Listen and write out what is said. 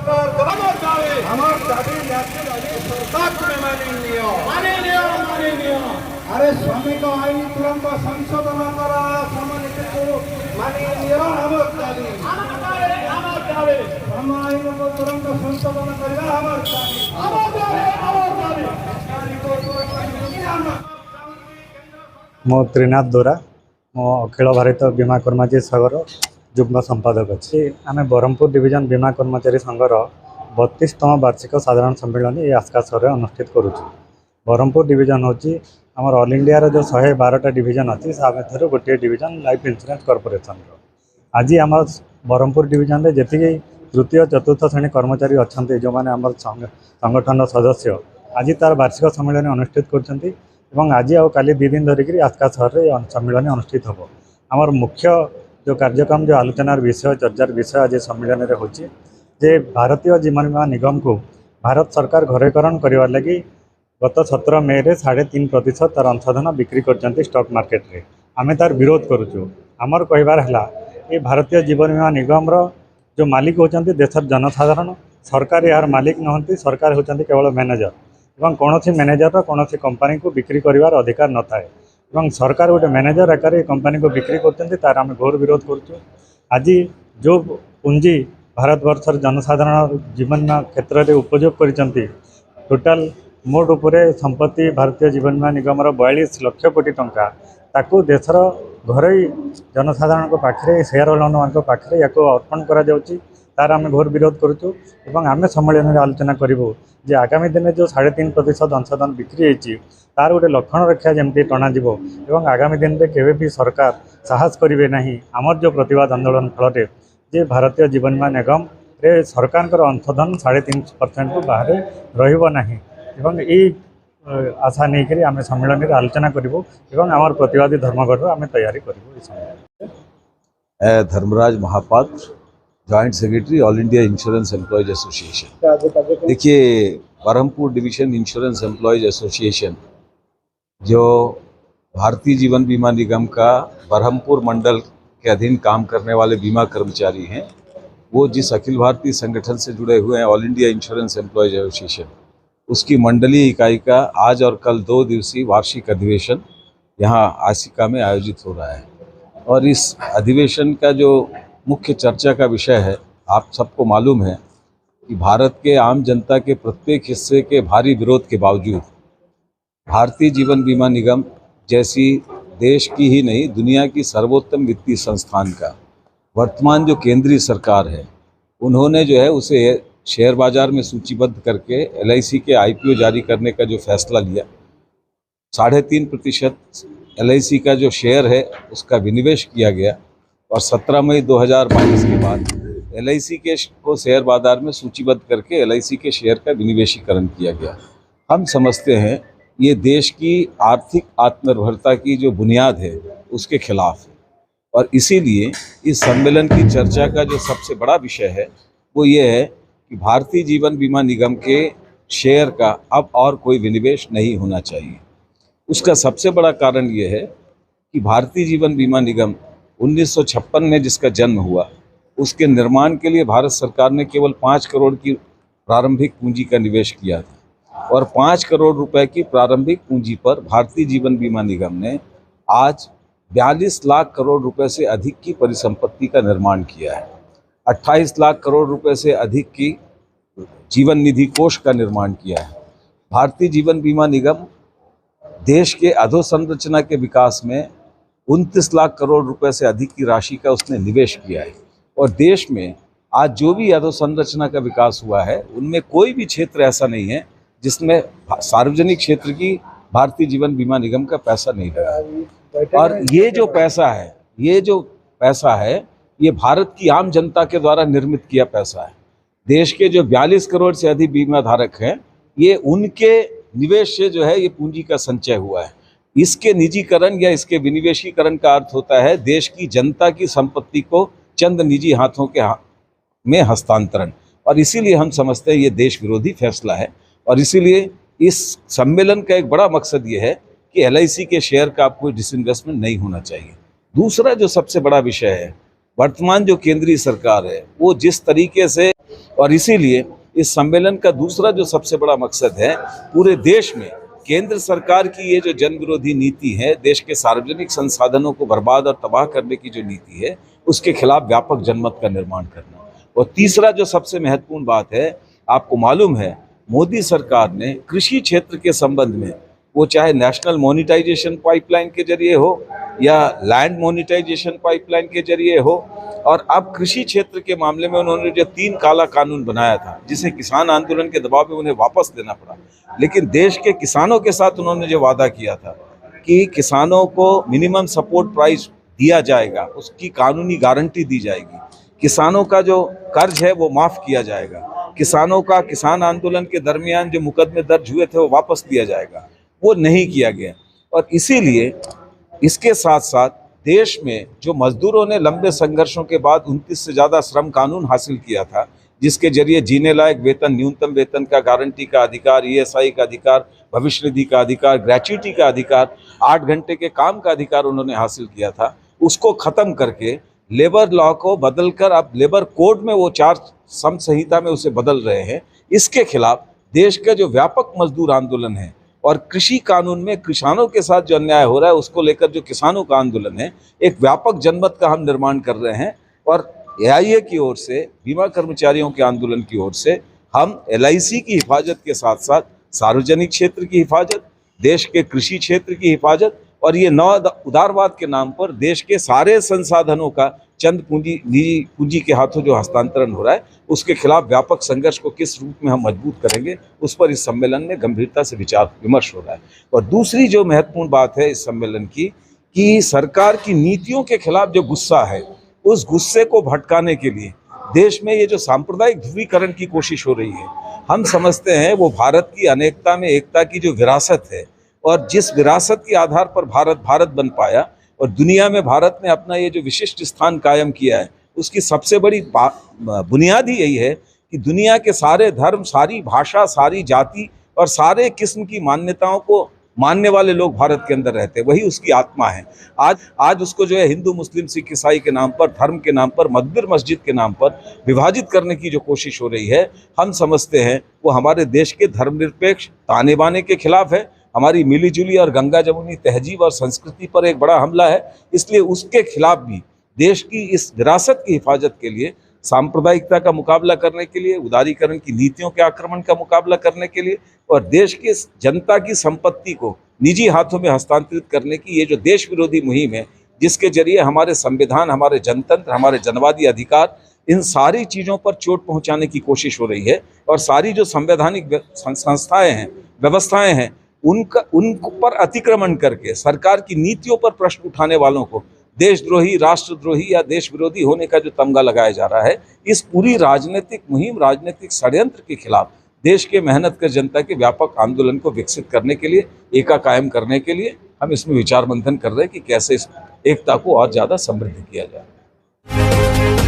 सरकार আমার দাবি ন্যায্য দাবি সরকার তুমি মানিনিও আরে শ্রমিক আইন তুরন্ত সংশোধন করা শ্রমনীতিକୁ মানিনিও আমার দাবি শ্রম আইনକୁ ତୁରନ୍ତ ସଂଶୋଧନ କରିବା ଆମର ଦାବି मो त्रिनाथ दोरा मो अखिल भारत बीमा कर्मचारी संघर युग्म संपादक अच्छी आम ब्रह्मपुर डिविजन बीमा कर्मचारी संघर 32तम वार्षिक साधारण सम्मेलन ये आस्कासर अनुष्ठित करुच्छे। ब्रह्मपुर डिविजन हूँ आम ऑल इंडिया जो 112टा डिविजन अच्छी मध्य गोटे डिविजन लाइफ इंश्योरेंस कॉर्पोरेशन आज आम ब्रह्मपुर डिविजन में जी तृतीय चतुर्थ श्रेणी कर्मचारी अच्छा जो मैंने आम संगठन सदस्य आज तार वार्षिक सम्मेलन अनुष्ठित कर आज आ काली 2 दिन धरिक आस्का सहर सम्मेलन अनुष्ठित हम आमर मुख्य जो कार्यक्रम जो आलोचनार विषय चर्चार विषय आज सम्मेलन में होची जे भारतीय जीवन बीमा निगम को भारत सरकार घरेकरण करने लगी गत 17 मे 3.5% तार अंशधन बिक्री कर स्टॉक मार्केट रे आमे तार विरोध करुचु। आमर कहबार है ये भारतीय जीवन बीमा निगम जो मालिक होचंती देशर जनसाधारण सरकार यार मालिक नहंती सरकार होचंती केवल मैनेजर एवं कौन मैनेजर कौन कंपनी को बिक्री करार अधिकार न थाए सरकार गोटे मैनेजर आकार कंपनी को बिक्री करते तार आम घोर विरोध करुँ। आज जो पुंजी भारतवर्षर जनसाधारण जीवन बीमा क्षेत्र में उपयोग कर टोटाल मोट उपरे संपत्ति भारतीय जीवन बीमा निगम 42 लाख कोटी टंका ताकू देशर घरोई जनसाधारण पाखे शेयर होल्डर मान पाखे या अर्पण कर तार आम घोर विरोध करुँ। आम सम्मेलन में आलोचना करूँ जे आगामी दिन जो 3.5% अंशदान बिक्री होती तार गोटे लक्षण रेखा जमी टणाव और आगामी दिन में केवे भी सरकार साहस करेंगे ना आमर जो प्रतिवाद आंदोलन फल जे भारतीय जीवन बीमा निगम रे सरकार अंशदान 3.5% को बाहर रहा ये आशा नहीं करी आम सम्मेलन में आलोचना करूँ आमर प्रतिवादी धर्मघट आम तैयारी करूँ। Dharmaraj Mahapatra joint secretary all India insurance employees association. देखिए Berhampur division insurance employees association जो भारतीय जीवन बीमा निगम का बरहमपुर मंडल के अधीन काम करने वाले बीमा कर्मचारी हैं वो जिस अखिल भारतीय संगठन से जुड़े हुए हैं all India insurance employees association उसकी मंडलीय इकाई का आज और कल 2 दिवसीय वार्षिक अधिवेशन यहाँ आसिका में आयोजित हो रहा है और इस अधिवेशन का जो मुख्य चर्चा का विषय है आप सबको मालूम है कि भारत के आम जनता के प्रत्येक हिस्से के भारी विरोध के बावजूद भारतीय जीवन बीमा निगम जैसी देश की ही नहीं दुनिया की सर्वोत्तम वित्तीय संस्थान का वर्तमान जो केंद्रीय सरकार है उन्होंने जो है उसे शेयर बाजार में सूचीबद्ध करके LIC के IPO जारी करने का जो फैसला लिया 3.5% LIC का जो शेयर है उसका विनिवेश किया गया और 17 मई 2022 के बाद LIC के को शेयर बाजार में सूचीबद्ध करके LIC के शेयर का विनिवेशीकरण किया गया। हम समझते हैं ये देश की आर्थिक आत्मनिर्भरता की जो बुनियाद है उसके खिलाफ है और इसीलिए इस सम्मेलन की चर्चा का जो सबसे बड़ा विषय है वो ये है कि भारतीय जीवन बीमा निगम के शेयर का अब और कोई विनिवेश नहीं होना चाहिए। उसका सबसे बड़ा कारण ये है कि भारतीय जीवन बीमा निगम 1956 में जिसका जन्म हुआ उसके निर्माण के लिए भारत सरकार ने केवल 5 करोड़ की प्रारंभिक पूंजी का निवेश किया था और 5 करोड़ रुपए की प्रारंभिक पूंजी पर भारतीय जीवन बीमा निगम ने आज 42 लाख करोड़ रुपए से अधिक की परिसंपत्ति का निर्माण किया है। 28 लाख करोड़ रुपए से अधिक की जीवन निधि कोष का निर्माण किया है। भारतीय जीवन बीमा निगम देश के अधोसंरचना के विकास में 29 लाख करोड़ रुपए से अधिक की राशि का उसने निवेश किया है और देश में आज जो भी अधोसंरचना का विकास हुआ है उनमें कोई भी क्षेत्र ऐसा नहीं है जिसमें सार्वजनिक क्षेत्र की भारतीय जीवन बीमा निगम का पैसा नहीं लगा और ये जो पैसा है ये भारत की आम जनता के द्वारा निर्मित किया पैसा है। देश के जो 42 करोड़ से अधिक बीमा धारक हैं ये उनके निवेश से जो है ये पूंजी का संचय हुआ है। इसके निजीकरण या इसके विनिवेशीकरण का अर्थ होता है देश की जनता की संपत्ति को चंद निजी हाथों के में हस्तांतरण और इसीलिए हम समझते हैं ये देश विरोधी फैसला है और इसीलिए इस सम्मेलन का एक बड़ा मकसद ये है कि LIC के शेयर का कोई डिसइन्वेस्टमेंट नहीं होना चाहिए। दूसरा जो सबसे बड़ा विषय है वर्तमान जो केंद्रीय सरकार है वो जिस तरीके से और इसीलिए इस सम्मेलन का दूसरा जो सबसे बड़ा मकसद है, पूरे देश में केंद्र सरकार की ये जो जन विरोधी नीति है, देश के सार्वजनिक संसाधनों को बर्बाद और तबाह करने की जो नीति है, उसके खिलाफ व्यापक जनमत का निर्माण करना। और तीसरा जो सबसे महत्वपूर्ण बात है, आपको मालूम है मोदी सरकार ने कृषि क्षेत्र के संबंध में, वो चाहे नेशनल मोनेटाइजेशन पाइपलाइन के जरिए हो या लैंड मोनेटाइजेशन पाइपलाइन के जरिए हो, और अब कृषि क्षेत्र के मामले में उन्होंने जो 3 काला कानून बनाया था, जिसे किसान आंदोलन के दबाव में उन्हें वापस लेना पड़ा, लेकिन देश के किसानों के साथ उन्होंने जो वादा किया था कि किसानों को मिनिमम सपोर्ट प्राइस दिया जाएगा, उसकी कानूनी गारंटी दी जाएगी, किसानों का जो कर्ज है वो माफ़ किया जाएगा, किसानों का किसान आंदोलन के दरमियान जो मुकदमे दर्ज हुए थे वो वापस दिया जाएगा, वो नहीं किया गया। और इसीलिए इसके साथ साथ देश में जो मजदूरों ने लंबे संघर्षों के बाद 29 से ज़्यादा श्रम कानून हासिल किया था, जिसके जरिए जीने लायक वेतन, न्यूनतम वेतन का गारंटी का अधिकार, ESI का अधिकार, भविष्य निधि का अधिकार, ग्रेच्युटी का अधिकार, 8 घंटे के काम का अधिकार उन्होंने हासिल किया था, उसको ख़त्म करके लेबर लॉ को बदलकर अब लेबर कोड में वो 4 सम संहिता में उसे बदल रहे हैं। इसके खिलाफ देश का जो व्यापक मजदूर आंदोलन है और कृषि कानून में किसानों के साथ जो अन्याय हो रहा है, उसको लेकर जो किसानों का आंदोलन है, एक व्यापक जनमत का हम निर्माण कर रहे हैं। और AIA की ओर से, बीमा कर्मचारियों के आंदोलन की ओर से, हम LIC की हिफाजत के साथ साथ सार्वजनिक क्षेत्र की हिफाजत, देश के कृषि क्षेत्र की हिफाजत और ये नव उदारवाद के नाम पर देश के सारे संसाधनों का चंद निजी पूंजी के हाथों जो हस्तांतरण हो रहा है, उसके खिलाफ व्यापक संघर्ष को किस रूप में हम मजबूत करेंगे, उस पर इस सम्मेलन में गंभीरता से विचार विमर्श हो रहा है। और दूसरी जो महत्वपूर्ण बात है इस सम्मेलन की, कि सरकार की नीतियों के खिलाफ जो गुस्सा है, उस गुस्से को भटकाने के लिए देश में ये जो सांप्रदायिक ध्रुवीकरण की कोशिश हो रही है, हम समझते हैं वो भारत की अनेकता में एकता की जो विरासत है, और जिस विरासत के आधार पर भारत बन पाया और दुनिया में भारत ने अपना ये जो विशिष्ट स्थान कायम किया है, उसकी सबसे बड़ी बुनियाद ही यही है कि दुनिया के सारे धर्म, सारी भाषा, सारी जाति और सारे किस्म की मान्यताओं को मानने वाले लोग भारत के अंदर रहते हैं, वही उसकी आत्मा है। आज उसको जो है हिंदू, मुस्लिम, सिख, ईसाई के नाम पर, धर्म के नाम पर, मकबूर मस्जिद के नाम पर विभाजित करने की जो कोशिश हो रही है, हम समझते हैं वो हमारे देश के धर्मनिरपेक्ष ताने बाने के खिलाफ है, हमारी मिलीजुली और गंगा जमुनी तहजीब और संस्कृति पर एक बड़ा हमला है। इसलिए उसके खिलाफ भी देश की इस विरासत की हिफाजत के लिए, सांप्रदायिकता का मुकाबला करने के लिए, उदारीकरण की नीतियों के आक्रमण का मुकाबला करने के लिए और देश की जनता की संपत्ति को निजी हाथों में हस्तांतरित करने की ये जो देश विरोधी मुहिम है, जिसके जरिए हमारे संविधान, हमारे जनतंत्र, हमारे जनवादी अधिकार, इन सारी चीज़ों पर चोट पहुंचाने की कोशिश हो रही है। और सारी जो संवैधानिक संस्थाएं हैं, व्यवस्थाएं हैं, उन पर अतिक्रमण करके सरकार की नीतियों पर प्रश्न उठाने वालों को देशद्रोही, राष्ट्रद्रोही या देश विरोधी होने का जो तमगा लगाया जा रहा है, इस पूरी राजनीतिक मुहिम, राजनीतिक षड्यंत्र के खिलाफ देश के मेहनत कर जनता के व्यापक आंदोलन को विकसित करने के लिए, एका कायम करने के लिए हम इसमें विचार मंथन कर रहे हैं कि कैसे इस एकता को और ज़्यादा समृद्ध किया जाए।